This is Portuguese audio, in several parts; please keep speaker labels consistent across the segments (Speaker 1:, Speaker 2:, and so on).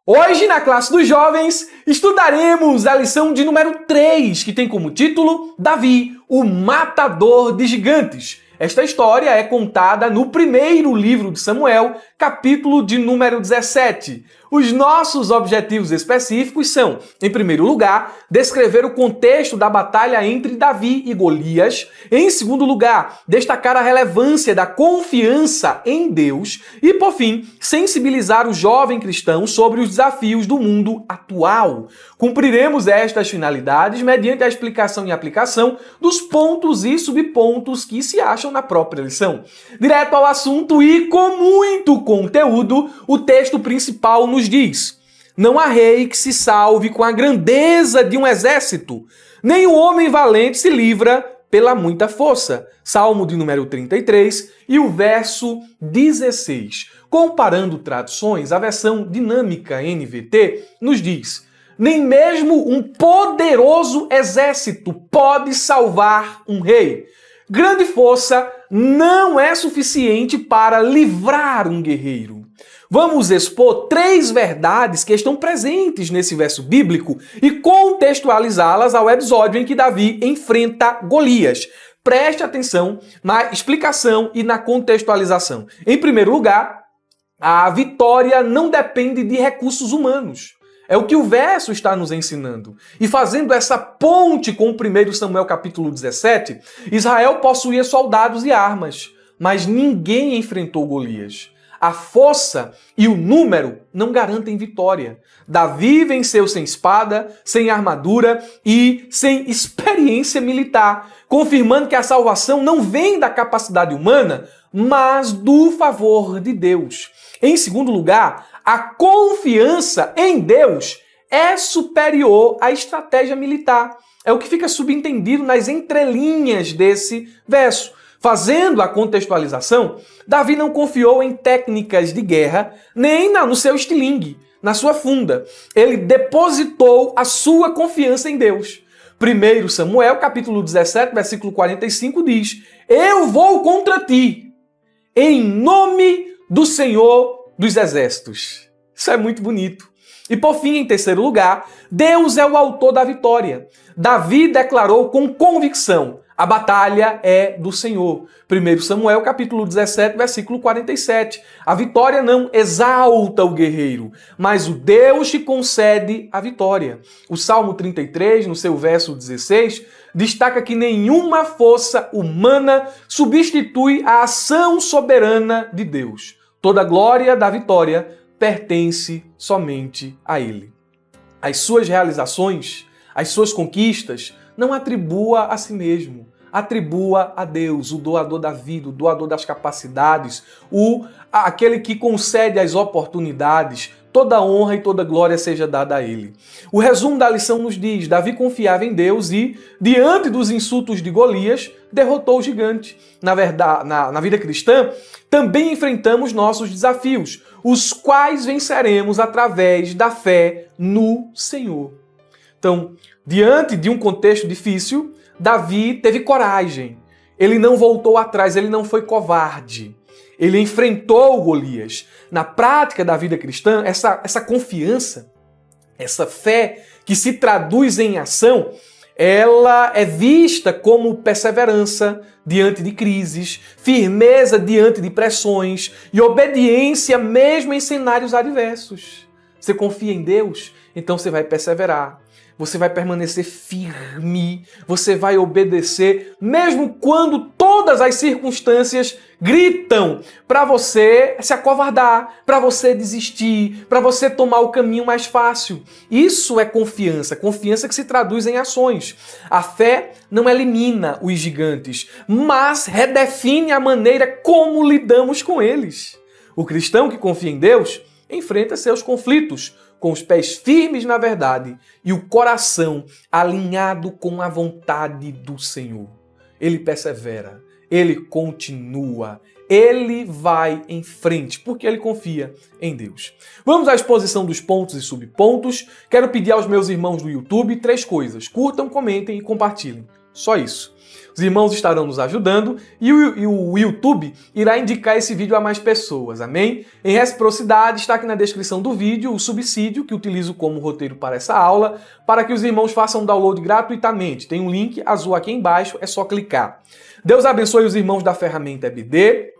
Speaker 1: Hoje, na classe dos jovens, estudaremos a lição de número 3, que tem como título Davi, o matador de gigantes. Esta história é contada no primeiro livro de Samuel, capítulo de número 17. Os nossos objetivos específicos são, em primeiro lugar, descrever o contexto da batalha entre Davi e Golias. Em segundo lugar, destacar a relevância da confiança em Deus. E, por fim, sensibilizar o jovem cristão sobre os desafios do mundo atual. Cumpriremos estas finalidades mediante a explicação e aplicação dos pontos e subpontos que se acham na própria lição. Direto ao assunto e com muito conteúdo, o texto principal nos diz: não há rei que se salve com a grandeza de um exército, nem o homem valente se livra pela muita força. Salmo de número 33 e o verso 16. Comparando traduções, a versão dinâmica NVT nos diz: nem mesmo um poderoso exército pode salvar um rei. Grande força não é suficiente para livrar um guerreiro. Vamos expor 3 verdades que estão presentes nesse verso bíblico e contextualizá-las ao episódio em que Davi enfrenta Golias. Preste atenção na explicação e na contextualização. Em primeiro lugar, a vitória não depende de recursos humanos. É o que o verso está nos ensinando. E fazendo essa ponte com o 1 Samuel capítulo 17, Israel possuía soldados e armas, mas ninguém enfrentou Golias. A força e o número não garantem vitória. Davi venceu sem espada, sem armadura e sem experiência militar, confirmando que a salvação não vem da capacidade humana, mas do favor de Deus. Em segundo lugar, a confiança em Deus é superior à estratégia militar. É o que fica subentendido nas entrelinhas desse verso. Fazendo a contextualização, Davi não confiou em técnicas de guerra, nem no seu estilingue, na sua funda. Ele depositou a sua confiança em Deus. 1 Samuel, capítulo 17, versículo 45 diz: eu vou contra ti, em nome do Senhor dos Exércitos. Isso é muito bonito. E por fim, em terceiro lugar, Deus é o autor da vitória. Davi declarou com convicção: a batalha é do Senhor. 1 Samuel, capítulo 17, versículo 47. A vitória não exalta o guerreiro, mas o Deus que concede a vitória. O Salmo 33, no seu verso 16, destaca que nenhuma força humana substitui a ação soberana de Deus. Toda a glória da vitória pertence somente a Ele. As suas realizações, as suas conquistas, não atribua a si mesmo. Atribua a Deus, o doador da vida, o doador das capacidades, aquele que concede as oportunidades. Toda honra e toda glória seja dada a Ele. O resumo da lição nos diz: Davi confiava em Deus e, diante dos insultos de Golias, derrotou o gigante. Na verdade, na vida cristã, também enfrentamos nossos desafios, os quais venceremos através da fé no Senhor. Então, diante de um contexto difícil, Davi teve coragem. Ele não voltou atrás, ele não foi covarde. Ele enfrentou Golias. Na prática da vida cristã, essa confiança, essa fé que se traduz em ação, ela é vista como perseverança diante de crises, firmeza diante de pressões e obediência mesmo em cenários adversos. Você confia em Deus? Então você vai perseverar. Você vai permanecer firme, você vai obedecer, mesmo quando todas as circunstâncias gritam para você se acovardar, para você desistir, para você tomar o caminho mais fácil. Isso é confiança, confiança que se traduz em ações. A fé não elimina os gigantes, mas redefine a maneira como lidamos com eles. O cristão que confia em Deus enfrenta seus conflitos com os pés firmes na verdade e o coração alinhado com a vontade do Senhor. Ele persevera, ele continua, ele vai em frente, porque ele confia em Deus. Vamos à exposição dos pontos e subpontos. Quero pedir aos meus irmãos do YouTube 3 coisas. Curtam, comentem e compartilhem. Só isso. Os irmãos estarão nos ajudando e o YouTube irá indicar esse vídeo a mais pessoas, amém? Em reciprocidade, está aqui na descrição do vídeo o subsídio que utilizo como roteiro para essa aula, para que os irmãos façam download gratuitamente. Tem um link azul aqui embaixo, é só clicar. Deus abençoe os irmãos da ferramenta EBD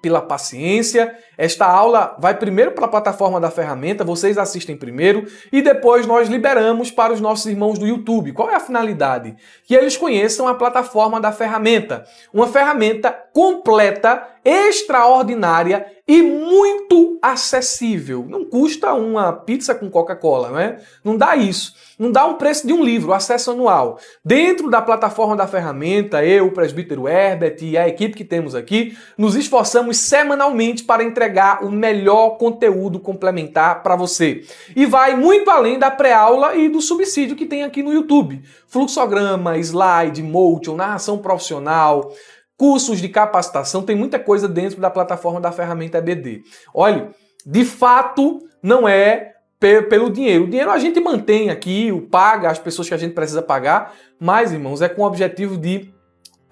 Speaker 1: pela paciência. Esta aula vai primeiro para a plataforma da ferramenta, vocês assistem primeiro e depois nós liberamos para os nossos irmãos do YouTube. Qual é a finalidade? Que eles conheçam a plataforma da ferramenta. Uma ferramenta completa, extraordinária e muito acessível. Não custa uma pizza com Coca-Cola, né? Não dá isso. Não dá um preço de um livro, acesso anual. Dentro da plataforma da ferramenta, eu, o presbítero Herbert e a equipe que temos aqui, nos esforçamos semanalmente para entregar o melhor conteúdo complementar para você. E vai muito além da pré-aula e do subsídio que tem aqui no YouTube. Fluxograma, slide, motion, narração profissional, cursos de capacitação, tem muita coisa dentro da plataforma da ferramenta EBD. Olha, de fato, não é pelo dinheiro. O dinheiro a gente mantém aqui, paga as pessoas que a gente precisa pagar, mas, irmãos, é com o objetivo de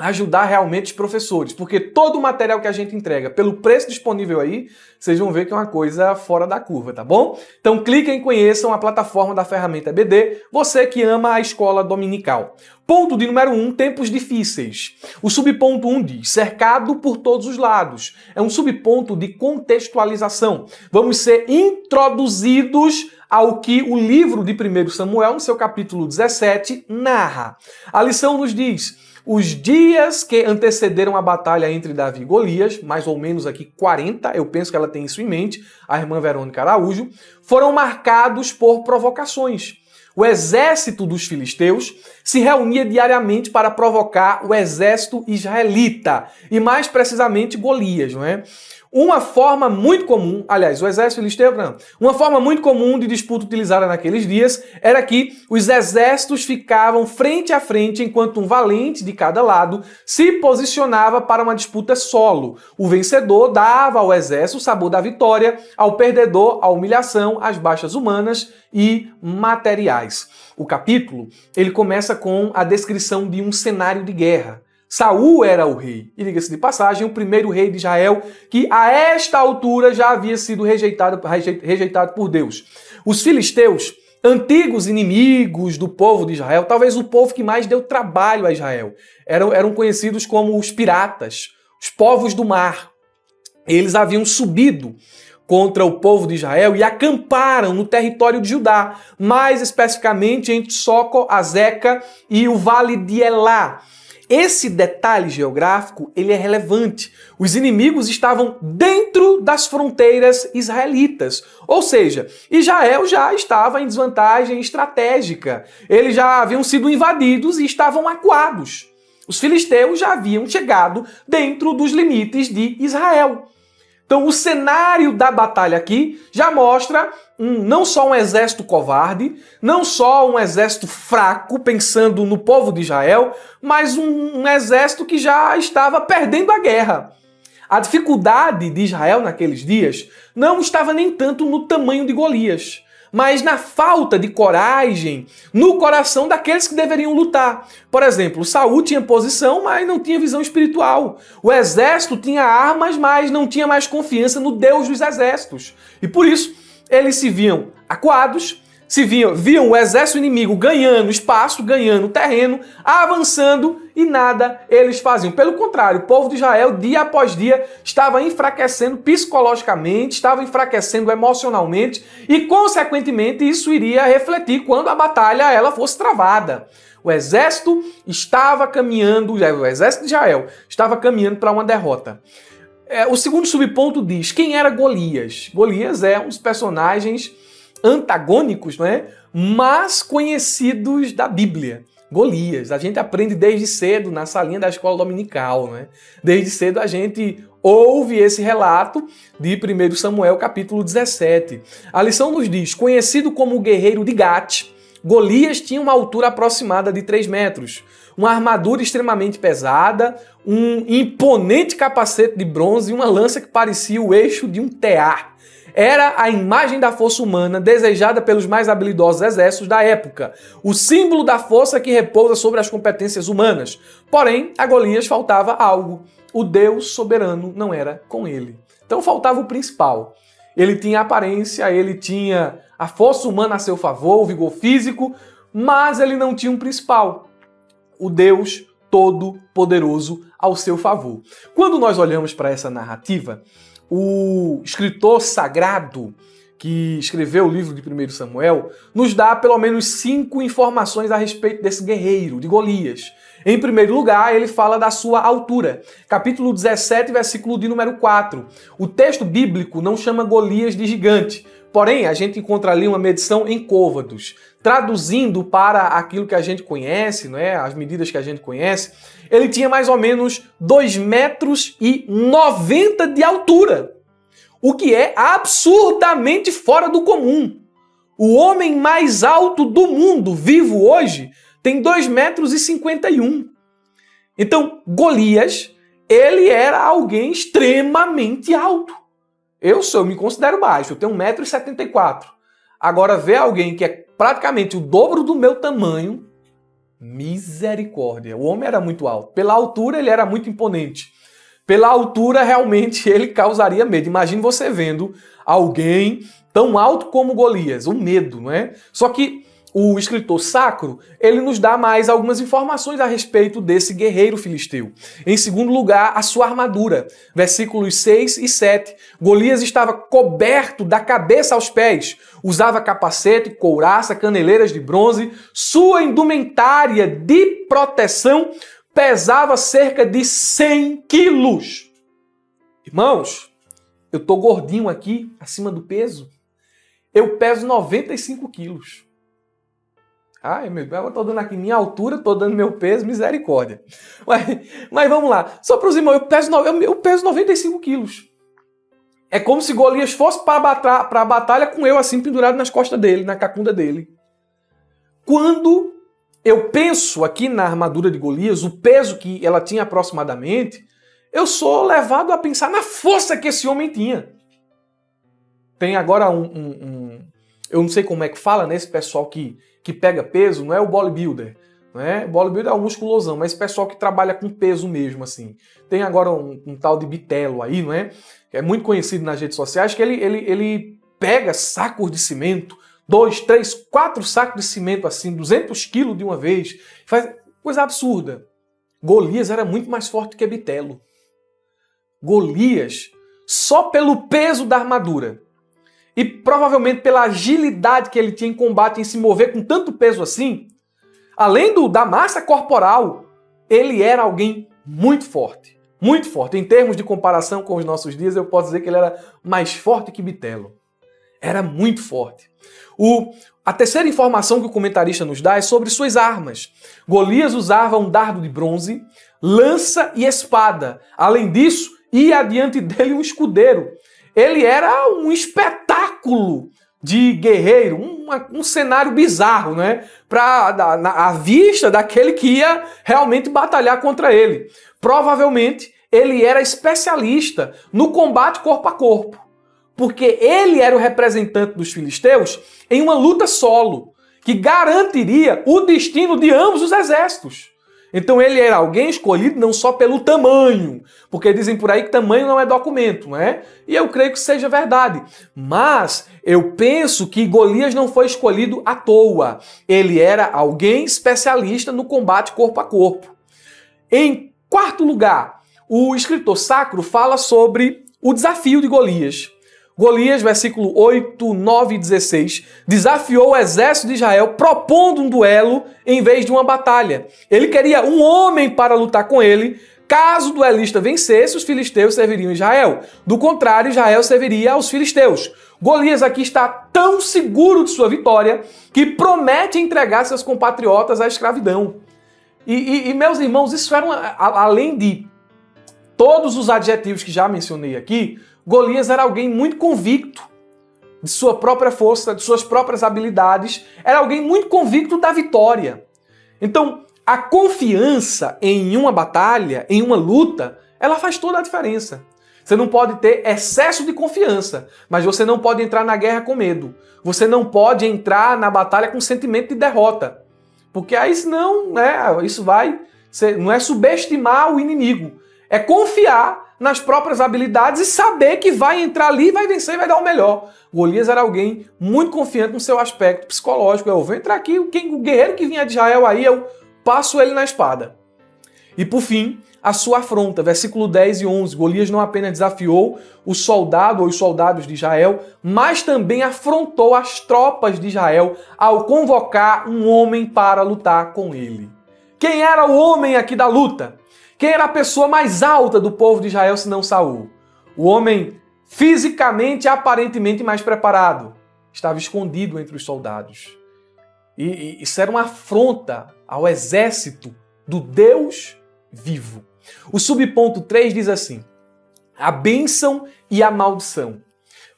Speaker 1: ajudar realmente os professores, porque todo o material que a gente entrega, pelo preço disponível aí, vocês vão ver que é uma coisa fora da curva, tá bom? Então cliquem e conheçam a plataforma da ferramenta EBD, você que ama a escola dominical. Ponto de número 1, tempos difíceis. O subponto 1 diz, cercado por todos os lados. É um subponto de contextualização. Vamos ser introduzidos ao que o livro de 1 Samuel, no seu capítulo 17, narra. A lição nos diz: os dias que antecederam a batalha entre Davi e Golias, mais ou menos aqui 40, eu penso que ela tem isso em mente, a irmã Verônica Araújo, foram marcados por provocações. O exército dos filisteus se reunia diariamente para provocar o exército israelita, e mais precisamente Golias, não é? Uma forma muito comum, aliás, o exército filisteu, não, uma forma muito comum de disputa utilizada naqueles dias era que os exércitos ficavam frente a frente enquanto um valente de cada lado se posicionava para uma disputa solo. O vencedor dava ao exército o sabor da vitória, ao perdedor a humilhação, as baixas humanas e materiais. O capítulo, ele começa com a descrição de um cenário de guerra. Saul era o rei, e diga-se de passagem, o primeiro rei de Israel, que a esta altura já havia sido rejeitado por Deus. Os filisteus, antigos inimigos do povo de Israel, talvez o povo que mais deu trabalho a Israel, eram conhecidos como os piratas, os povos do mar. Eles haviam subido contra o povo de Israel e acamparam no território de Judá, mais especificamente entre Soco, Azeca e o vale de Elá. Esse detalhe geográfico, ele é relevante. Os inimigos estavam dentro das fronteiras israelitas. Ou seja, Israel já estava em desvantagem estratégica. Eles já haviam sido invadidos e estavam acuados. Os filisteus já haviam chegado dentro dos limites de Israel. Então, o cenário da batalha aqui já mostra não só um exército covarde, não só um exército fraco, pensando no povo de Israel, mas um exército que já estava perdendo a guerra. A dificuldade de Israel naqueles dias não estava nem tanto no tamanho de Golias, mas na falta de coragem no coração daqueles que deveriam lutar. Por exemplo, Saul tinha posição, mas não tinha visão espiritual. O exército tinha armas, mas não tinha mais confiança no Deus dos exércitos. E por isso, eles se viam acuados, viam o exército inimigo ganhando espaço, ganhando terreno, avançando e nada eles faziam. Pelo contrário, o povo de Israel, dia após dia, estava enfraquecendo psicologicamente, estava enfraquecendo emocionalmente e, consequentemente, isso iria refletir quando a batalha ela fosse travada. O exército estava caminhando, o exército de Israel estava caminhando para uma derrota. O segundo subponto diz, quem era Golias? Golias é um dos personagens antagônicos, não é? Mas conhecidos da Bíblia. Golias, a gente aprende desde cedo na salinha da escola dominical, não é? Desde cedo a gente ouve esse relato de 1 Samuel capítulo 17. A lição nos diz, conhecido como o guerreiro de Gate, Golias tinha uma altura aproximada de 3 metros, uma armadura extremamente pesada, um imponente capacete de bronze e uma lança que parecia o eixo de um tear. era a imagem da força humana desejada pelos mais habilidosos exércitos da época, o símbolo da força que repousa sobre as competências humanas. Porém, a Golias faltava algo. O Deus soberano não era com ele. Então faltava o principal. Ele tinha aparência, ele tinha a força humana a seu favor, o vigor físico, mas ele não tinha um principal. O Deus Todo-Poderoso ao seu favor. Quando nós olhamos para essa narrativa, o escritor sagrado que escreveu o livro de 1 Samuel nos dá pelo menos 5 informações a respeito desse guerreiro, de Golias. Em primeiro lugar, ele fala da sua altura. Capítulo 17, versículo de número 4. O texto bíblico não chama Golias de gigante, porém a gente encontra ali uma medição em côvados. Traduzindo para aquilo que a gente conhece, né, as medidas que a gente conhece, ele tinha mais ou menos 2,90 metros de altura, o que é absurdamente fora do comum. O homem mais alto do mundo, vivo hoje, tem 2,51 metros. Então, Golias, ele era alguém extremamente alto. Eu me considero baixo, eu tenho 1,74 m. Agora, ver alguém que é praticamente o dobro do meu tamanho, misericórdia. O homem era muito alto. Pela altura, ele era muito imponente. Pela altura, realmente, ele causaria medo. Imagine você vendo alguém tão alto como Golias. O medo, não é? Só que o escritor sacro, ele nos dá mais algumas informações a respeito desse guerreiro filisteu. Em segundo lugar, a sua armadura. Versículos 6 e 7. Golias estava coberto da cabeça aos pés. Usava capacete, couraça, caneleiras de bronze. Sua indumentária de proteção pesava cerca de 100 quilos. Irmãos, eu tô gordinho aqui, acima do peso. Eu peso 95 quilos. Ai, meu Deus, eu tô dando aqui minha altura, tô dando meu peso, misericórdia. Mas vamos lá. Só para os irmãos, eu peso 95 quilos. É como se Golias fosse para a batalha com eu assim pendurado nas costas dele, na cacunda dele. Quando eu penso aqui na armadura de Golias, o peso que ela tinha aproximadamente, eu sou levado a pensar na força que esse homem tinha. Tem agora eu não sei como é que fala, né? Esse pessoal que pega peso, não é o bodybuilder, né? Bodybuilder é o musculosão, mas esse pessoal que trabalha com peso mesmo, assim. Tem agora um tal de Bitelo aí, não é? Que é muito conhecido nas redes sociais, que ele pega sacos de cimento, 2, 3, 4 sacos de cimento assim, 200 quilos de uma vez, faz coisa absurda. Golias era muito mais forte que Bitelo. Golias, só pelo peso da armadura, e provavelmente pela agilidade que ele tinha em combate, em se mover com tanto peso assim, além da massa corporal, ele era alguém muito forte. Muito forte. Em termos de comparação com os nossos dias, eu posso dizer que ele era mais forte que Bitelo. Era muito forte. A terceira informação que o comentarista nos dá é sobre suas armas. Golias usava um dardo de bronze, lança e espada. Além disso, ia adiante dele um escudeiro. Ele era um espetáculo de guerreiro, um cenário bizarro, né? À vista daquele que ia realmente batalhar contra ele. Provavelmente, ele era especialista no combate corpo a corpo, porque ele era o representante dos filisteus em uma luta solo, que garantiria o destino de ambos os exércitos. Então ele era alguém escolhido não só pelo tamanho, porque dizem por aí que tamanho não é documento, não é? E eu creio que seja verdade. Mas eu penso que Golias não foi escolhido à toa. Ele era alguém especialista no combate corpo a corpo. Em quarto lugar, o escritor sacro fala sobre o desafio de Golias. Golias, versículo 8, 9 e 16, desafiou o exército de Israel propondo um duelo em vez de uma batalha. Ele queria um homem para lutar com ele. Caso o duelista vencesse, os filisteus serviriam Israel. Do contrário, Israel serviria aos filisteus. Golias aqui está tão seguro de sua vitória que promete entregar seus compatriotas à escravidão. E meus irmãos, isso era além de todos os adjetivos que já mencionei aqui, Golias era alguém muito convicto de sua própria força, de suas próprias habilidades, era alguém muito convicto da vitória. Então, a confiança em uma batalha, em uma luta, ela faz toda a diferença. Você não pode ter excesso de confiança, mas você não pode entrar na guerra com medo. Você não pode entrar na batalha com sentimento de derrota. Porque aí senão, né, isso vai... Não é subestimar o inimigo. É confiar nas próprias habilidades e saber que vai entrar ali, vai vencer e vai dar o melhor. Golias era alguém muito confiante no seu aspecto psicológico. Eu vou entrar aqui, o guerreiro que vinha de Israel aí, eu passo ele na espada. E por fim, a sua afronta, versículo 10 e 11. Golias não apenas desafiou o soldado ou os soldados de Israel, mas também afrontou as tropas de Israel ao convocar um homem para lutar com ele. Quem era o homem aqui da luta? Quem era a pessoa mais alta do povo de Israel, senão Saul? O homem fisicamente e aparentemente mais preparado. Estava escondido entre os soldados. E isso era uma afronta ao exército do Deus vivo. O subponto 3 diz assim: a bênção e a maldição.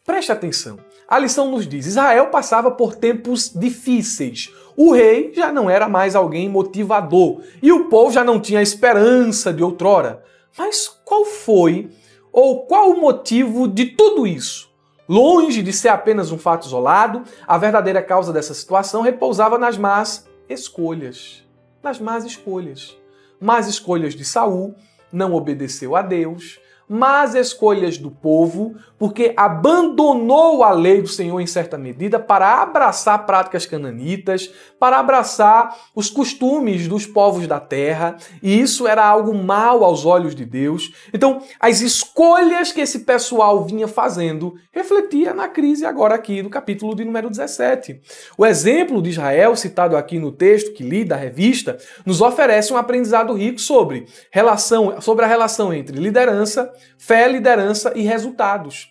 Speaker 1: Preste atenção. A lição nos diz: Israel passava por tempos difíceis. O rei já não era mais alguém motivador e o povo já não tinha esperança de outrora. Mas qual foi ou qual o motivo de tudo isso? Longe de ser apenas um fato isolado, a verdadeira causa dessa situação repousava nas más escolhas. Nas más escolhas. Más escolhas de Saul, não obedeceu a Deus. Más escolhas do povo, porque abandonou a lei do Senhor em certa medida para abraçar práticas cananitas, para abraçar os costumes dos povos da terra, e isso era algo mal aos olhos de Deus. Então, as escolhas que esse pessoal vinha fazendo refletia na crise agora aqui do capítulo de número 17. O exemplo de Israel, citado aqui no texto que li da revista, nos oferece um aprendizado rico sobre a relação entre liderança, fé, liderança e resultados.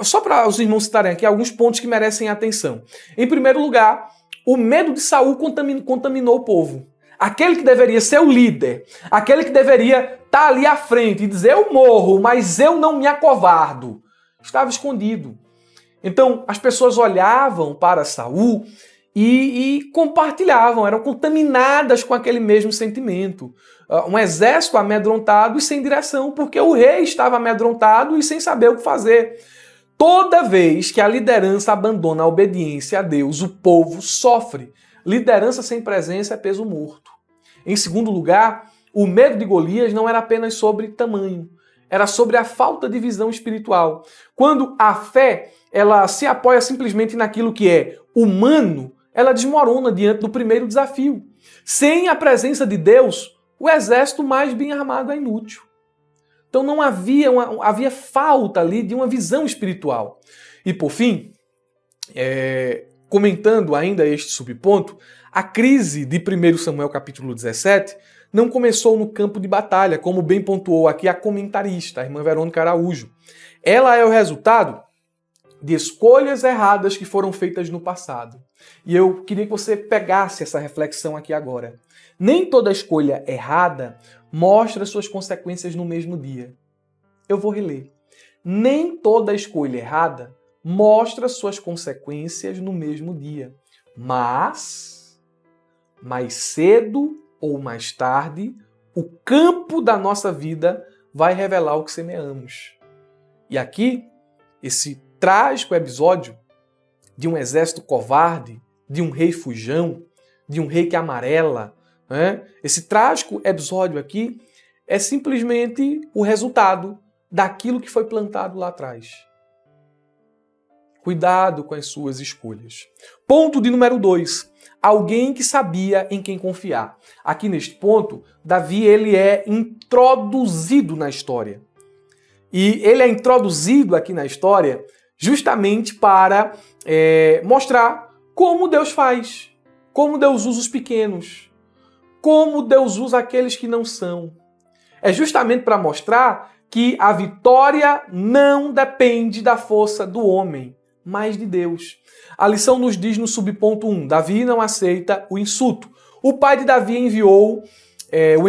Speaker 1: Só para os irmãos citarem aqui alguns pontos que merecem atenção. Em primeiro lugar, o medo de Saul contaminou o povo. Aquele que deveria ser o líder, aquele que deveria estar ali à frente e dizer: eu morro, mas eu não me acovardo, estava escondido. Então, as pessoas olhavam para Saul e compartilhavam, eram contaminadas com aquele mesmo sentimento. Um exército amedrontado e sem direção, porque o rei estava amedrontado e sem saber o que fazer. Toda vez que a liderança abandona a obediência a Deus, o povo sofre. Liderança sem presença é peso morto. Em segundo lugar, o medo de Golias não era apenas sobre tamanho, era sobre a falta de visão espiritual. Quando a fé ela se apoia simplesmente naquilo que é humano, ela desmorona diante do primeiro desafio. Sem a presença de Deus, o exército mais bem armado é inútil. Então não havia falta ali de uma visão espiritual. E por fim, comentando ainda este subponto, a crise de 1 Samuel capítulo 17 não começou no campo de batalha, como bem pontuou aqui a comentarista, a irmã Verônica Araújo. Ela é o resultado de escolhas erradas que foram feitas no passado. E eu queria que você pegasse essa reflexão aqui agora. Nem toda escolha errada mostra suas consequências no mesmo dia. Eu vou reler. Nem toda escolha errada mostra suas consequências no mesmo dia. Mas, mais cedo ou mais tarde, o campo da nossa vida vai revelar o que semeamos. E aqui, esse trágico episódio de um exército covarde, de um rei fujão, de um rei que amarela, esse trágico episódio aqui é simplesmente o resultado daquilo que foi plantado lá atrás. Cuidado com as suas escolhas. Ponto de número 2. Alguém que sabia em quem confiar. Aqui neste ponto, Davi ele é introduzido na história. E ele é introduzido aqui na história justamente para mostrar como Deus faz, como Deus usa os pequenos, como Deus usa aqueles que não são. É justamente para mostrar que a vitória não depende da força do homem, mas de Deus. A lição nos diz no subponto 1, Davi não aceita o insulto. O pai de Davi o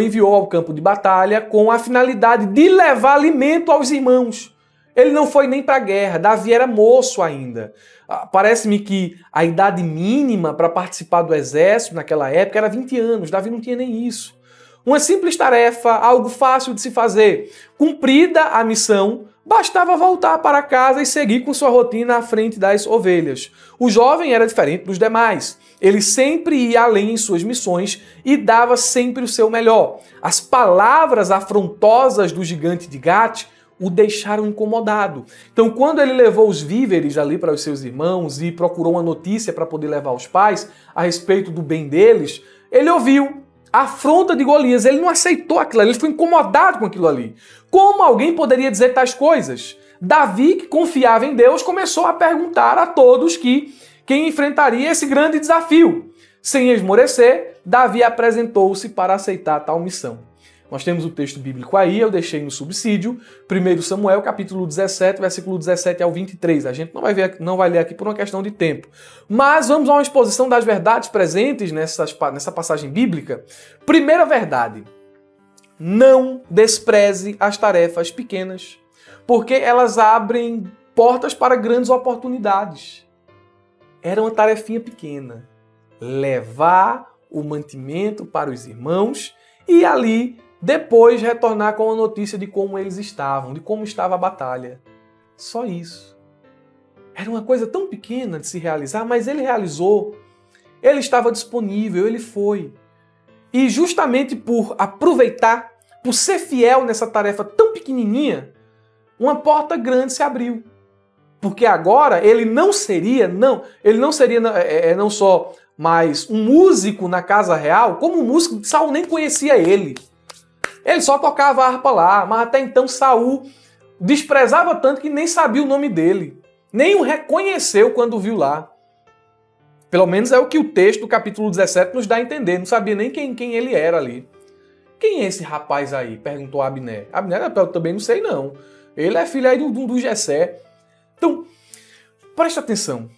Speaker 1: enviou ao campo de batalha com a finalidade de levar alimento aos irmãos. Ele não foi nem para a guerra, Davi era moço ainda. Parece-me que a idade mínima para participar do exército naquela época era 20 anos, Davi não tinha nem isso. Uma simples tarefa, algo fácil de se fazer. Cumprida a missão, bastava voltar para casa e seguir com sua rotina à frente das ovelhas. O jovem era diferente dos demais. Ele sempre ia além em suas missões e dava sempre o seu melhor. As palavras afrontosas do gigante de Gate o deixaram incomodado. Então, quando ele levou os víveres ali para os seus irmãos e procurou uma notícia para poder levar aos pais a respeito do bem deles, ele ouviu a afronta de Golias. Ele não aceitou aquilo ali, ele foi incomodado com aquilo ali. Como alguém poderia dizer tais coisas? Davi, que confiava em Deus, começou a perguntar a todos quem enfrentaria esse grande desafio. Sem esmorecer, Davi apresentou-se para aceitar tal missão. Nós temos o texto bíblico aí, eu deixei no subsídio, 1 Samuel, capítulo 17, versículo 17 ao 23. A gente não vai ler aqui por uma questão de tempo. Mas vamos a uma exposição das verdades presentes nessa passagem bíblica. Primeira verdade: não despreze as tarefas pequenas, porque elas abrem portas para grandes oportunidades. Era uma tarefinha pequena. Levar o mantimento para os irmãos e ali depois retornar com a notícia de como eles estavam, de como estava a batalha. Só isso. Era uma coisa tão pequena de se realizar, mas ele realizou. Ele estava disponível, ele foi. E justamente por aproveitar, por ser fiel nessa tarefa tão pequenininha, uma porta grande se abriu. Porque agora ele não seria não só mais um músico na casa real, como um músico, Saul nem conhecia ele. Ele só tocava a harpa lá, mas até então Saul desprezava tanto que nem sabia o nome dele. Nem o reconheceu quando viu lá. Pelo menos é o que o texto do capítulo 17 nos dá a entender. Não sabia nem quem ele era ali. Quem é esse rapaz aí? Perguntou Abner. Abner, eu também não sei não. Ele é filho aí do Jessé. Então, presta atenção.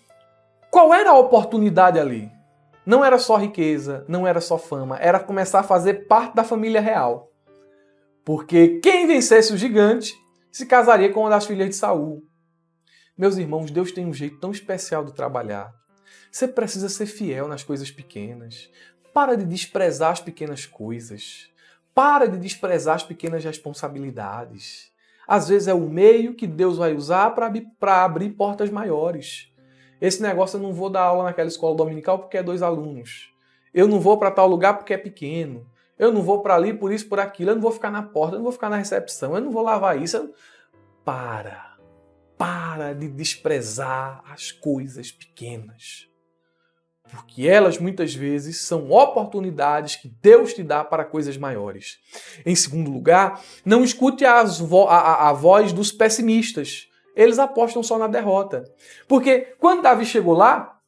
Speaker 1: Qual era a oportunidade ali? Não era só riqueza, não era só fama. Era começar a fazer parte da família real. Porque quem vencesse o gigante se casaria com uma das filhas de Saul. Meus irmãos, Deus tem um jeito tão especial de trabalhar. Você precisa ser fiel nas coisas pequenas. Para de desprezar as pequenas coisas. Para de desprezar as pequenas responsabilidades. Às vezes é o meio que Deus vai usar para abrir portas maiores. Esse negócio eu não vou dar aula naquela escola dominical porque é 2 alunos. Eu não vou para tal lugar porque é pequeno. Eu não vou para ali por isso, por aquilo. Eu não vou ficar na porta, eu não vou ficar na recepção. Eu não vou lavar isso. Para de desprezar as coisas pequenas. Porque elas muitas vezes são oportunidades que Deus te dá para coisas maiores. Em segundo lugar, não escute a voz dos pessimistas. Eles apostam só na derrota. Porque quando Davi chegou lá,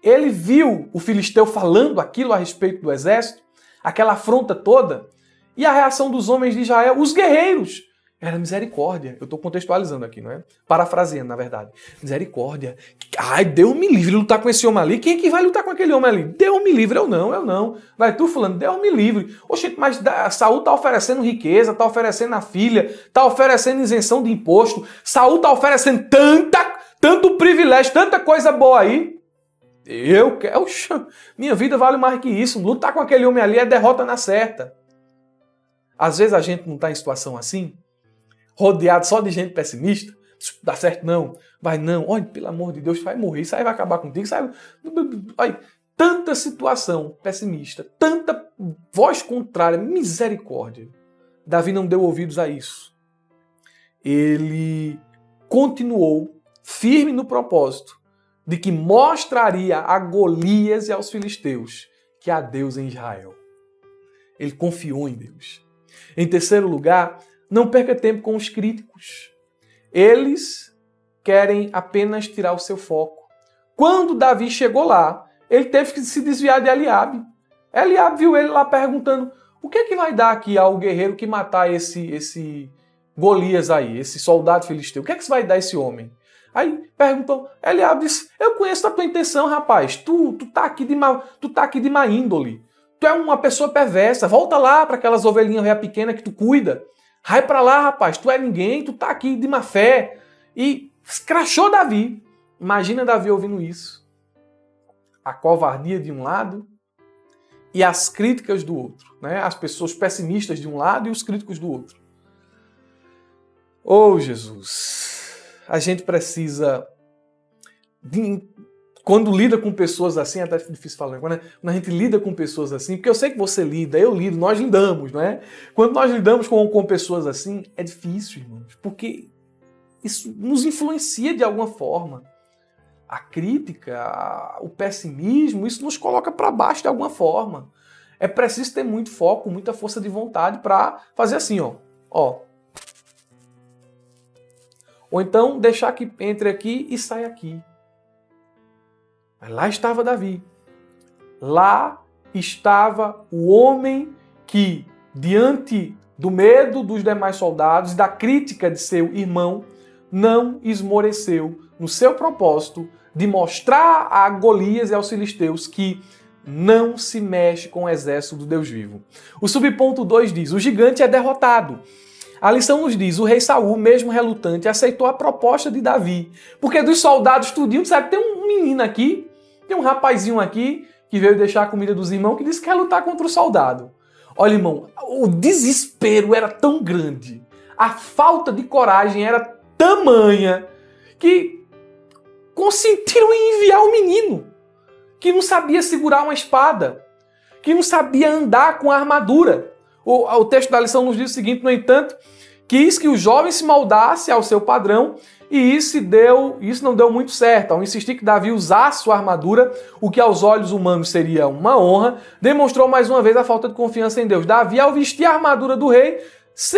Speaker 1: ele viu o filisteu falando aquilo a respeito do exército, aquela afronta toda, e a reação dos homens de Israel, os guerreiros, era misericórdia. Eu estou contextualizando aqui, não é? Parafraseando, na verdade. Misericórdia. Ai, Deus me livre de lutar com esse homem ali. Quem é que vai lutar com aquele homem ali? Deus me livre, eu não. Vai tu falando, Deus me livre. Oxe, mas Saul está oferecendo riqueza, está oferecendo a filha, está oferecendo isenção de imposto. Saul está oferecendo tanto privilégio, tanta coisa boa aí. Minha vida vale mais que isso. Lutar com aquele homem ali é derrota na certa. Às vezes a gente não está em situação assim, rodeado só de gente pessimista. Dá certo não, vai não. Olha, pelo amor de Deus, vai morrer, isso aí vai acabar contigo. Olha, tanta situação pessimista, tanta voz contrária, misericórdia. Davi não deu ouvidos a isso. Ele continuou firme no propósito de que mostraria a Golias e aos filisteus que há Deus em Israel. Ele confiou em Deus. Em terceiro lugar, não perca tempo com os críticos. Eles querem apenas tirar o seu foco. Quando Davi chegou lá, ele teve que se desviar de Eliabe. Eliabe viu ele lá perguntando: o que é que vai dar aqui ao guerreiro que matar esse Golias aí, esse soldado filisteu? O que é que isso vai dar a esse homem? Aí perguntou, Eliabe disse: eu conheço a tua intenção, rapaz. Tu tá aqui de má índole. Tu é uma pessoa perversa. Volta lá para aquelas ovelhinhas pequenas que tu cuida. Vai para lá, rapaz. Tu é ninguém. Tu tá aqui de má fé. E escrachou Davi. Imagina Davi ouvindo isso. A covardia de um lado e as críticas do outro, né? As pessoas pessimistas de um lado e os críticos do outro. Oh, Jesus, a gente precisa, quando lida com pessoas assim, é até difícil falar, quando a gente lida com pessoas assim, porque eu sei que você lida, eu lido, nós lidamos, não é? Quando nós lidamos com pessoas assim, é difícil, irmãos, porque isso nos influencia de alguma forma. A crítica, o pessimismo, isso nos coloca para baixo de alguma forma. É preciso ter muito foco, muita força de vontade para fazer assim, ó. Ou então deixar que entre aqui e sai aqui. Mas lá estava Davi. Lá estava o homem que, diante do medo dos demais soldados, da crítica de seu irmão, não esmoreceu no seu propósito de mostrar a Golias e aos filisteus que não se mexe com o exército do Deus vivo. O subponto 2 diz, o gigante é derrotado. A lição nos diz, o rei Saul, mesmo relutante, aceitou a proposta de Davi. Porque dos soldados tudinho, sabe, tem um menino aqui, tem um rapazinho aqui, que veio deixar a comida dos irmãos, que disse que quer lutar contra o soldado. Olha, irmão, o desespero era tão grande, a falta de coragem era tamanha, que consentiram em enviar o menino, que não sabia segurar uma espada, que não sabia andar com a armadura. O texto da lição nos diz o seguinte, no entanto, quis que o jovem se moldasse ao seu padrão e isso não deu muito certo. Ao insistir que Davi usasse sua armadura, o que aos olhos humanos seria uma honra, demonstrou mais uma vez a falta de confiança em Deus. Davi, ao vestir a armadura do rei,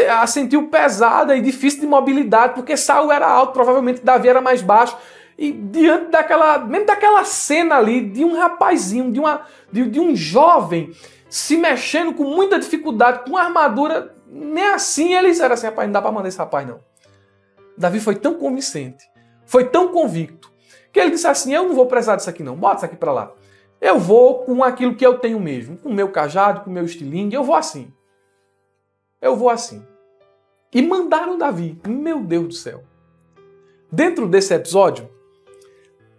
Speaker 1: a sentiu pesada e difícil de mobilidade, porque Saul era alto, provavelmente Davi era mais baixo. E diante daquela cena ali, de um rapazinho, de um jovem, se mexendo com muita dificuldade, com a armadura, nem assim eles disseram assim, rapaz, não dá pra mandar esse rapaz não. Davi foi tão convincente, foi tão convicto, que ele disse assim, eu não vou precisar disso aqui não, bota isso aqui pra lá. Eu vou com aquilo que eu tenho mesmo, com o meu cajado, com o meu estilingue, eu vou assim. E mandaram Davi, meu Deus do céu. Dentro desse episódio,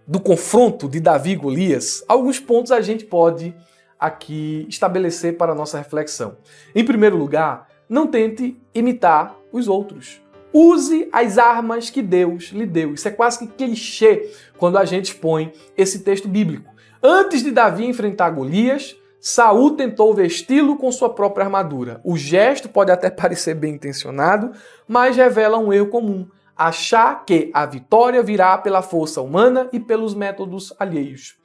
Speaker 1: do confronto de Davi e Golias, alguns pontos a gente pode aqui estabelecer para a nossa reflexão. Em primeiro lugar, não tente imitar os outros. Use as armas que Deus lhe deu. Isso é quase que clichê quando a gente expõe esse texto bíblico. Antes de Davi enfrentar Golias, Saul tentou vesti-lo com sua própria armadura. O gesto pode até parecer bem intencionado, mas revela um erro comum. Achar que a vitória virá pela força humana e pelos métodos alheios.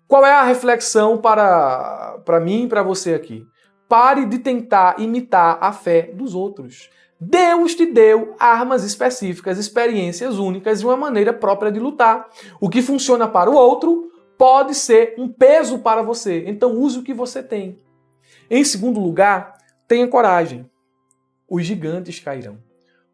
Speaker 1: Qual é a reflexão para mim e para você aqui? Pare de tentar imitar a fé dos outros. Deus te deu armas específicas, experiências únicas e uma maneira própria de lutar. O que funciona para o outro pode ser um peso para você. Então use o que você tem. Em segundo lugar, tenha coragem. Os gigantes cairão.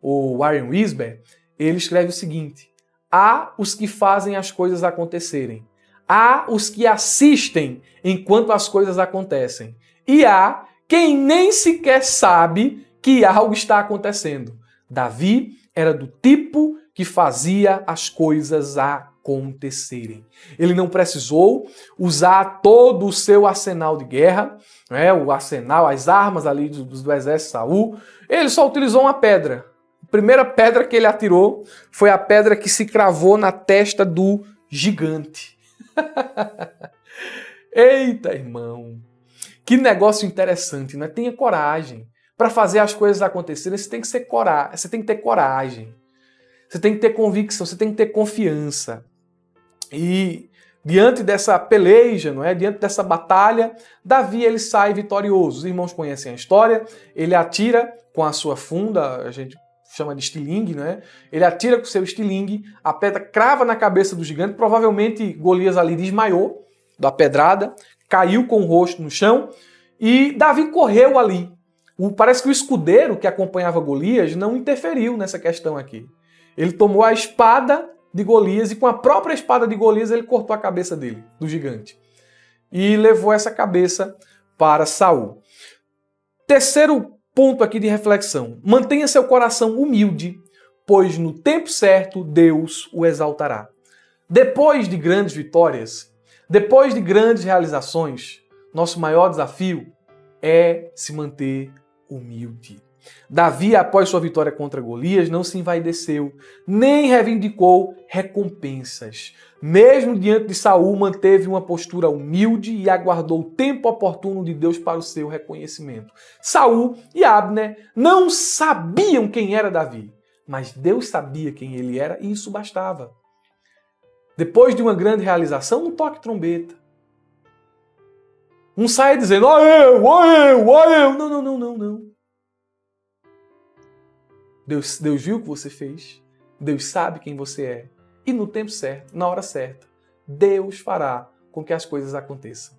Speaker 1: O Warren Wiersbe, ele escreve o seguinte: há os que fazem as coisas acontecerem. Há os que assistem enquanto as coisas acontecem. E há quem nem sequer sabe que algo está acontecendo. Davi era do tipo que fazia as coisas acontecerem. Ele não precisou usar todo o seu arsenal de guerra, o arsenal, as armas ali do exército de Saul. Ele só utilizou uma pedra. A primeira pedra que ele atirou foi a pedra que se cravou na testa do gigante. Eita, irmão, que negócio interessante, né? Tenha coragem. Para fazer as coisas acontecerem, você tem que ter coragem. Você tem que ter convicção, você tem que ter confiança. E diante dessa peleja, diante dessa batalha, Davi ele sai vitorioso. Os irmãos conhecem a história, ele atira com a sua funda, a gente chama de estilingue, Ele atira com o seu estilingue, a pedra crava na cabeça do gigante, provavelmente Golias ali desmaiou da pedrada, caiu com o rosto no chão e Davi correu ali. Parece que o escudeiro que acompanhava Golias não interferiu nessa questão aqui. Ele tomou a espada de Golias e com a própria espada de Golias ele cortou a cabeça dele, do gigante. E levou essa cabeça para Saul. Terceiro ponto aqui de reflexão. Mantenha seu coração humilde, pois no tempo certo Deus o exaltará. Depois de grandes vitórias, depois de grandes realizações, nosso maior desafio é se manter humilde. Davi, após sua vitória contra Golias, não se envaideceu, nem reivindicou recompensas. Mesmo diante de Saul, manteve uma postura humilde e aguardou o tempo oportuno de Deus para o seu reconhecimento. Saul e Abner não sabiam quem era Davi, mas Deus sabia quem ele era e isso bastava. Depois de uma grande realização, um toque trombeta. Não saia dizendo, ó eu, ó eu, ó eu. Não. Deus viu o que você fez. Deus sabe quem você é. E no tempo certo, na hora certa, Deus fará com que as coisas aconteçam.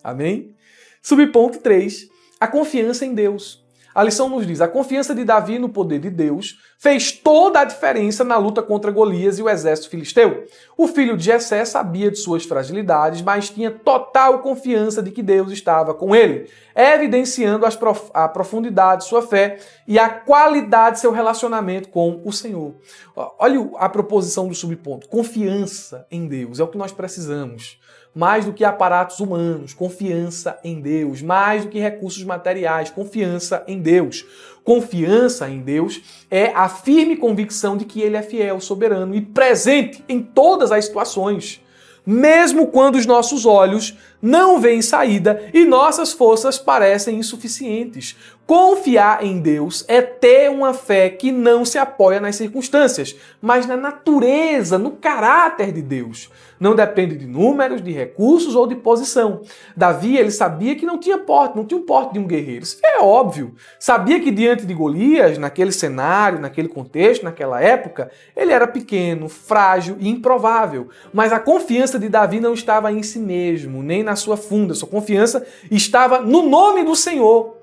Speaker 1: Amém? Subponto 3. A confiança em Deus. A lição nos diz, a confiança de Davi no poder de Deus fez toda a diferença na luta contra Golias e o exército filisteu. O filho de Jessé sabia de suas fragilidades, mas tinha total confiança de que Deus estava com ele, evidenciando a profundidade de sua fé e a qualidade de seu relacionamento com o Senhor. Olha a proposição do subponto. Confiança em Deus é o que nós precisamos. Mais do que aparatos humanos, confiança em Deus. Mais do que recursos materiais, confiança em Deus. Confiança em Deus é a firme convicção de que Ele é fiel, soberano e presente em todas as situações. Mesmo quando os nossos olhos não veem saída e nossas forças parecem insuficientes. Confiar em Deus é ter uma fé que não se apoia nas circunstâncias, mas na natureza, no caráter de Deus. Não depende de números, de recursos ou de posição. Davi, ele sabia que não tinha um porte de um guerreiro. Isso é óbvio. Sabia que diante de Golias, naquele cenário, naquele contexto, naquela época, ele era pequeno, frágil e improvável. Mas a confiança de Davi não estava em si mesmo, nem na sua funda. Sua confiança estava no nome do Senhor.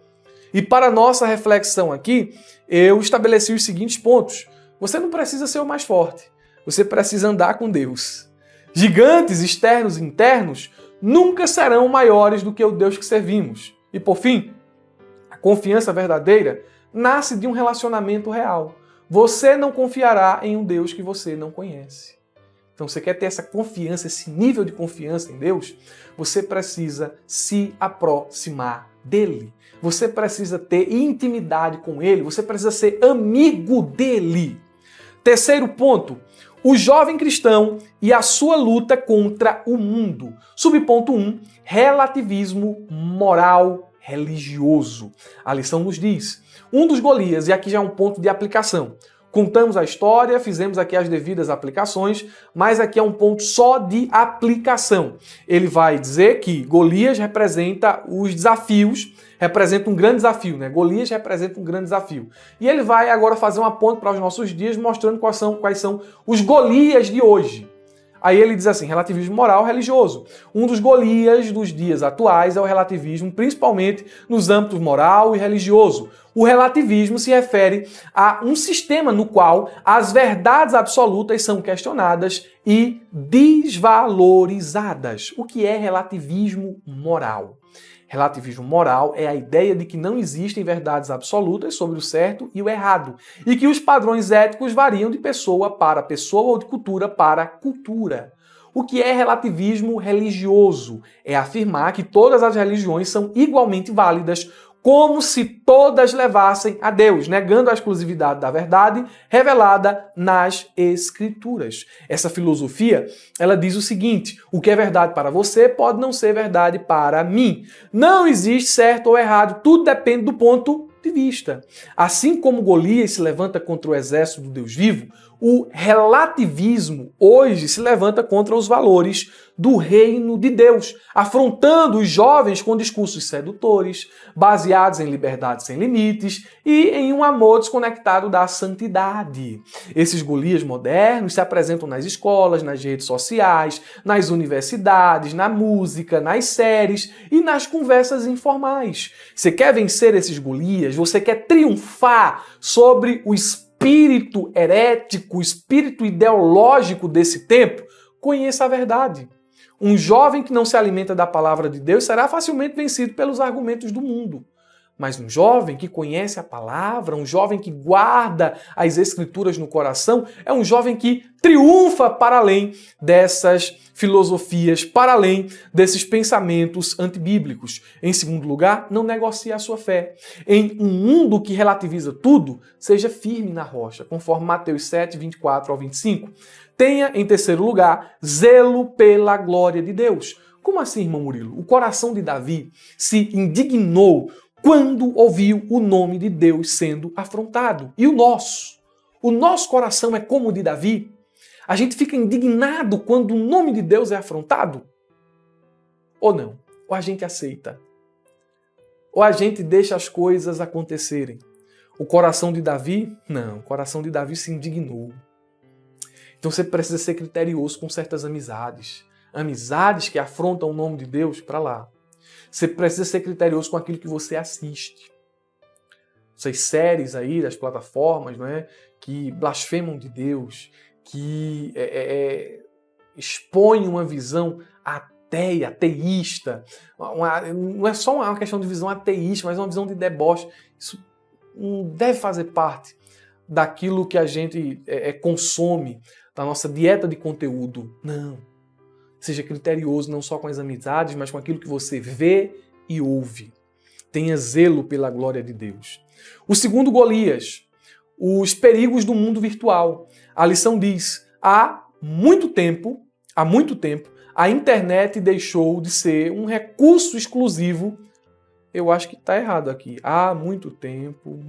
Speaker 1: E para nossa reflexão aqui, eu estabeleci os seguintes pontos. Você não precisa ser o mais forte. Você precisa andar com Deus. Gigantes externos e internos nunca serão maiores do que o Deus que servimos. E por fim, a confiança verdadeira nasce de um relacionamento real. Você não confiará em um Deus que você não conhece. Então, você quer ter essa confiança, esse nível de confiança em Deus? Você precisa se aproximar dele. Você precisa ter intimidade com ele. Você precisa ser amigo dele. Terceiro ponto. O jovem cristão e a sua luta contra o mundo. Subponto 1. Relativismo moral religioso. A lição nos diz, um dos Golias, e aqui já é um ponto de aplicação. Contamos a história, fizemos aqui as devidas aplicações, mas aqui é um ponto só de aplicação. Ele vai dizer que Golias representa os desafios, representa um grande desafio, né? Golias representa um grande desafio. E ele vai agora fazer uma ponte para os nossos dias, mostrando quais são os Golias de hoje. Aí ele diz assim, relativismo moral religioso. Um dos Golias dos dias atuais é o relativismo, principalmente nos âmbitos moral e religioso. O relativismo se refere a um sistema no qual as verdades absolutas são questionadas e desvalorizadas. O que é relativismo moral? Relativismo moral é a ideia de que não existem verdades absolutas sobre o certo e o errado, e que os padrões éticos variam de pessoa para pessoa ou de cultura para cultura. O que é relativismo religioso? É afirmar que todas as religiões são igualmente válidas, como se todas levassem a Deus, negando a exclusividade da verdade revelada nas Escrituras. Essa filosofia, ela diz o seguinte, o que é verdade para você pode não ser verdade para mim. Não existe certo ou errado, tudo depende do ponto de vista. Assim como Golias se levanta contra o exército do Deus vivo, o relativismo hoje se levanta contra os valores do reino de Deus, afrontando os jovens com discursos sedutores, baseados em liberdade sem limites e em um amor desconectado da santidade. Esses Golias modernos se apresentam nas escolas, nas redes sociais, nas universidades, na música, nas séries e nas conversas informais. Você quer vencer esses Golias? Você quer triunfar sobre o espírito herético, o espírito ideológico desse tempo? Conheça a verdade. Um jovem que não se alimenta da palavra de Deus será facilmente vencido pelos argumentos do mundo. Mas um jovem que conhece a palavra, um jovem que guarda as escrituras no coração, é um jovem que triunfa para além dessas filosofias, para além desses pensamentos antibíblicos. Em segundo lugar, não negocie a sua fé. Em um mundo que relativiza tudo, seja firme na rocha, conforme Mateus 7, 24 ao 25. Tenha, em terceiro lugar, zelo pela glória de Deus. Como assim, irmão Murilo? O coração de Davi se indignou quando ouviu o nome de Deus sendo afrontado. E o nosso? O nosso coração é como o de Davi? A gente fica indignado quando o nome de Deus é afrontado? Ou não? Ou a gente aceita? Ou a gente deixa as coisas acontecerem? O coração de Davi? Não, o coração de Davi se indignou. Então você precisa ser criterioso com certas amizades. Amizades que afrontam o nome de Deus, para lá. Você precisa ser criterioso com aquilo que você assiste. Essas séries aí das plataformas, não é? Que blasfemam de Deus, que expõem uma visão ateia, ateísta. Não é só uma questão de visão ateísta, mas uma visão de deboche. Isso não deve fazer parte daquilo que a gente consome, da nossa dieta de conteúdo. Não. Seja criterioso não só com as amizades, mas com aquilo que você vê e ouve. Tenha zelo pela glória de Deus. O segundo, Golias, os perigos do mundo virtual. A lição diz, há muito tempo, a internet deixou de ser um recurso exclusivo. Eu acho que está errado aqui. Há muito tempo.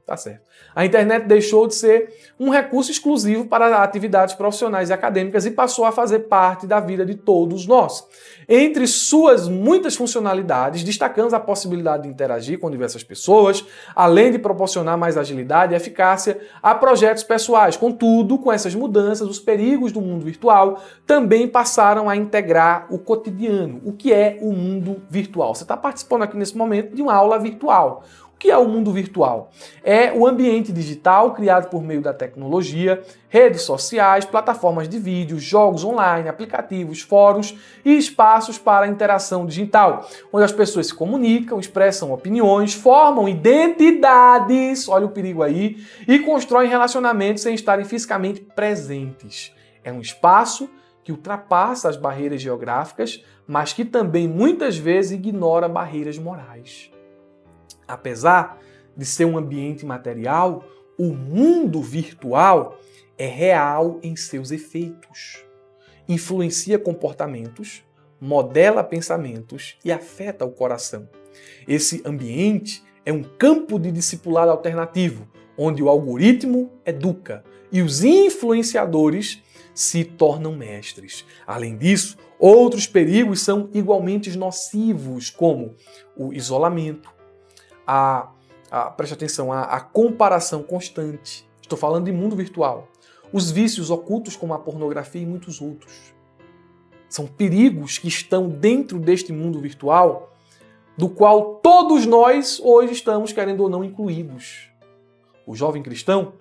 Speaker 1: Tá certo. A internet deixou de ser um recurso exclusivo para atividades profissionais e acadêmicas e passou a fazer parte da vida de todos nós. Entre suas muitas funcionalidades, destacamos a possibilidade de interagir com diversas pessoas, além de proporcionar mais agilidade e eficácia a projetos pessoais. Contudo, com essas mudanças, os perigos do mundo virtual também passaram a integrar o cotidiano. O que é o mundo virtual? Você está participando aqui nesse momento de uma aula virtual. O que é o mundo virtual? É o ambiente digital criado por meio da tecnologia, redes sociais, plataformas de vídeo, jogos online, aplicativos, fóruns e espaços para interação digital, onde as pessoas se comunicam, expressam opiniões, formam identidades, olha o perigo aí, e constroem relacionamentos sem estarem fisicamente presentes. É um espaço que ultrapassa as barreiras geográficas, mas que também muitas vezes ignora barreiras morais. Apesar de ser um ambiente material, o mundo virtual é real em seus efeitos. Influencia comportamentos, modela pensamentos e afeta o coração. Esse ambiente é um campo de discipulado alternativo, onde o algoritmo educa e os influenciadores se tornam mestres. Além disso, outros perigos são igualmente nocivos, como o isolamento, preste atenção, a comparação constante. Estou falando de mundo virtual. Os vícios ocultos como a pornografia e muitos outros. São perigos que estão dentro deste mundo virtual, do qual todos nós hoje estamos, querendo ou não, incluídos. O jovem cristão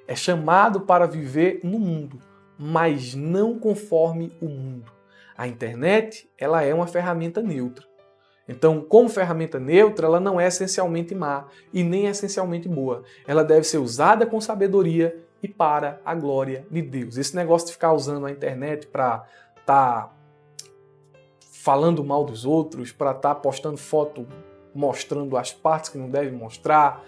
Speaker 1: é chamado para viver no mundo, mas não conforme o mundo. A internet, ela é uma ferramenta neutra. Então, como ferramenta neutra, ela não é essencialmente má e nem essencialmente boa. Ela deve ser usada com sabedoria e para a glória de Deus. Esse negócio de ficar usando a internet para estar falando mal dos outros, para estar postando foto mostrando as partes que não deve mostrar.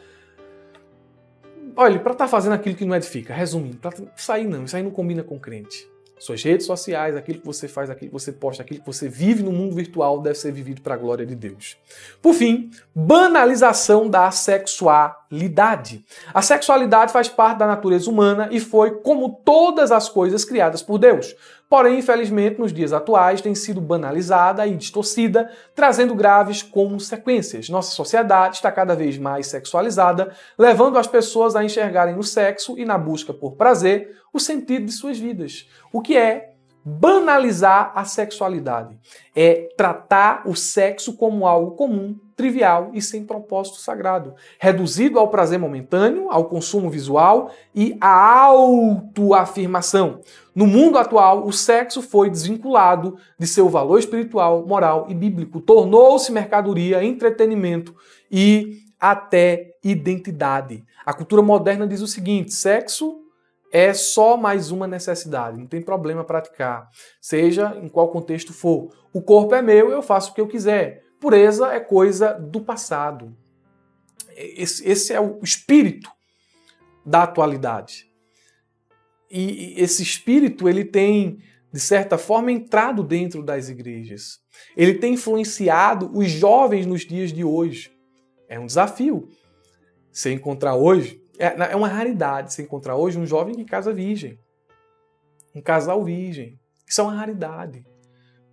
Speaker 1: Olha, para estar fazendo aquilo que não edifica, resumindo, isso aí não combina com crente. Suas redes sociais, aquilo que você faz, aquilo que você posta, aquilo que você vive no mundo virtual deve ser vivido para a glória de Deus. Por fim, banalização da sexualidade. A sexualidade faz parte da natureza humana e foi como todas as coisas criadas por Deus. Porém, infelizmente, nos dias atuais tem sido banalizada e distorcida, trazendo graves consequências. Nossa sociedade está cada vez mais sexualizada, levando as pessoas a enxergarem no sexo e na busca por prazer o sentido de suas vidas. O que é banalizar a sexualidade? É tratar o sexo como algo comum, trivial e sem propósito sagrado, reduzido ao prazer momentâneo, ao consumo visual e à autoafirmação. No mundo atual, o sexo foi desvinculado de seu valor espiritual, moral e bíblico. Tornou-se mercadoria, entretenimento e até identidade. A cultura moderna diz o seguinte: sexo é só mais uma necessidade, não tem problema praticar, seja em qual contexto for. O corpo é meu, eu faço o que eu quiser. Pureza é coisa do passado. Esse é o espírito da atualidade. E esse espírito, ele tem, de certa forma, entrado dentro das igrejas. Ele tem influenciado os jovens nos dias de hoje. É um desafio. Você encontrar hoje, é uma raridade você encontrar hoje um jovem que casa virgem. Um casal virgem. Isso é uma raridade.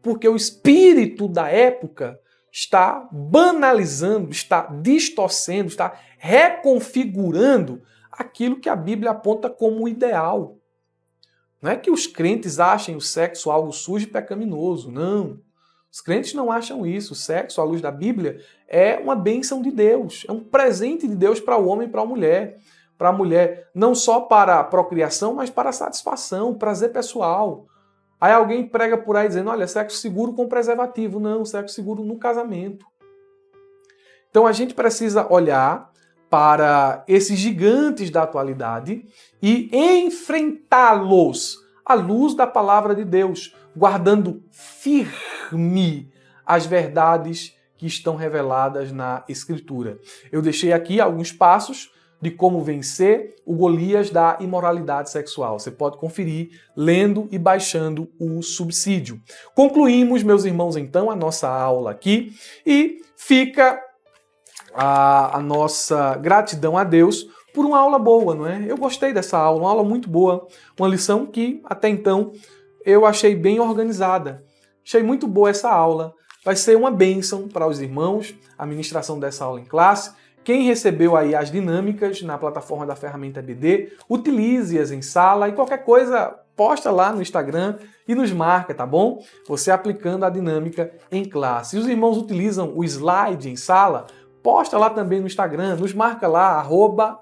Speaker 1: Porque o espírito da época está banalizando, está distorcendo, está reconfigurando aquilo que a Bíblia aponta como ideal. Não é que os crentes achem o sexo algo sujo e pecaminoso, não. Os crentes não acham isso. O sexo, à luz da Bíblia, é uma bênção de Deus, é um presente de Deus para o homem e para a mulher. Para a mulher, não só para a procriação, mas para a satisfação, prazer pessoal. Aí alguém prega por aí dizendo, olha, sexo seguro com preservativo. Não, sexo seguro no casamento. Então a gente precisa olhar para esses gigantes da atualidade e enfrentá-los à luz da palavra de Deus, guardando firme as verdades que estão reveladas na Escritura. Eu deixei aqui alguns passos de como vencer o Golias da imoralidade sexual. Você pode conferir lendo e baixando o subsídio. Concluímos, meus irmãos, então, a nossa aula aqui e fica a nossa gratidão a Deus por uma aula boa, não é? Eu gostei dessa aula, uma aula muito boa, uma lição que até então eu achei bem organizada. Achei muito boa essa aula. Vai ser uma bênção para os irmãos, a ministração dessa aula em classe. Quem recebeu aí as dinâmicas na plataforma da ferramenta EBD, utilize-as em sala e qualquer coisa posta lá no Instagram e nos marca, tá bom? Você aplicando a dinâmica em classe. Se os irmãos utilizam o slide em sala, posta lá também no Instagram, nos marca lá,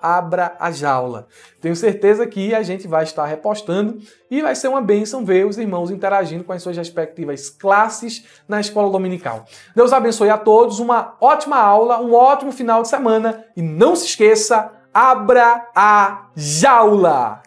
Speaker 1: @abraajaula. Tenho certeza que a gente vai estar repostando e vai ser uma bênção ver os irmãos interagindo com as suas respectivas classes na escola dominical. Deus abençoe a todos, uma ótima aula, um ótimo final de semana e não se esqueça, abra a jaula!